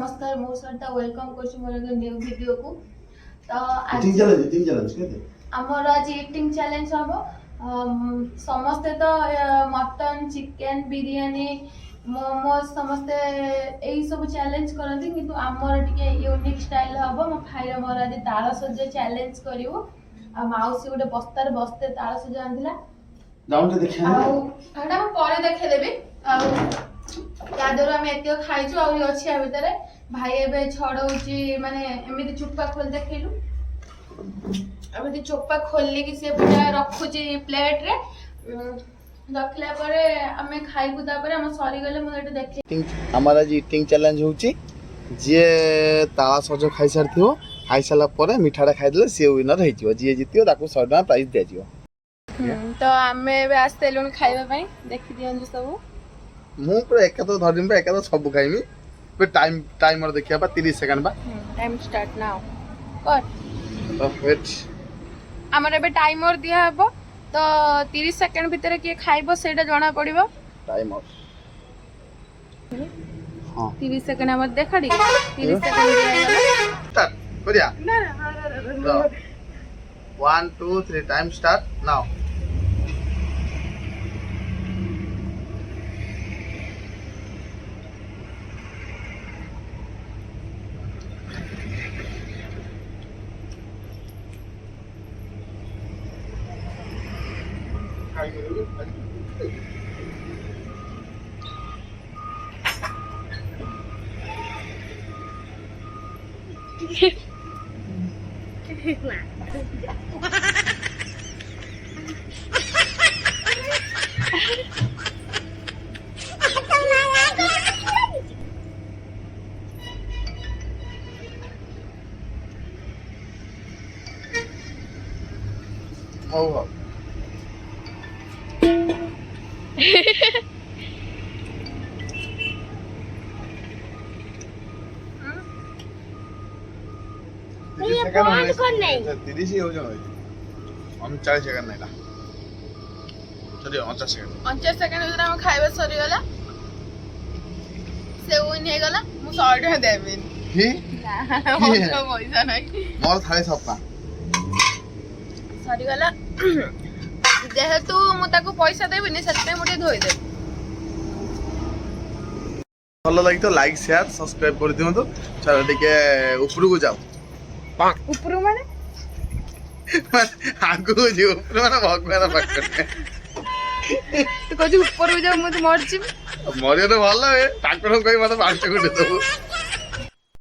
नमस्कार मो सरिता welcome करछु more new video को। तो आज इटिंग चैलेंज केते हमर आज ईटिंग चैलेंज हबो। समस्ते तो मटन चिकन बिरयानी मोमो समस्ते एई सब चैलेंज करନ୍ତି किंतु हमर टिके यूनिक स्टाइल हबो। मो भाई मोर आज ताळ सज्जा चैलेंज करिवो आ माउसी गोटे बस्तार बस्ते ताळ सज्जा आंदिला डाउन देखिए आ एटा हम परे देखे देबी आ यादर आम एत खाई अच्छी आ भितर भाई ए छड़ौची माने एमती चुप्पा खोल देखलु एमती चोपा खोलिक सी पूरा रखुची प्लेट रे रखला परे आमे खाइबु तापर हम सरी गले मु एटा देखि हमारा जी ईटिंग चैलेंज होची जे ताला सजो खाई सारथियो खाई साला परे मिठाटा खाई देले से विनर हेजियो जे जितियो ताको 100 टका प्राइस दे दियो। तो आमे बे आस्तेलुन खाइबा पई देखि दियन सब मु पूरा एका तो धरिम बा एका तो सब खाइमी पे टाइमर देखिया बा 30 सेकंड बा टाइम स्टार्ट नाउ कर तो वेट हमर एबे टाइमर दिया हबो तो 30 सेकंड भीतर के खाइबो सेटा जणा पड़िबो टाइमर हां 30 सेकंड हमर देखाडी 30 सेकंड दिया स्टार्ट करिया ना 1 2 3 टाइम स्टार्ट नाउ हो ये बंद कर नहीं 30 ही हो जानो 39 सेकंड नहीं ला चलिए 49 सेकंड 49 सेकंड भीतर हम खाइबा सरी गला से विन हे गला मु 100 टका देबे ही ना पैसा नहीं मोर थाली सपना सरी गला जेहेतु मु ताको पैसा देबिनी सेते मुटे धोई दे भलो लागि तो लाइक शेयर सब्सक्राइब कर दियो तो चलो टिके ऊपर को जाओ ऊपर माने आगु जे ऊपर माने भगवान पकड़ तू कह ऊपर जा मु मर छी मरियो तो भलो है ठाकुर कोई मत 5 को दे दो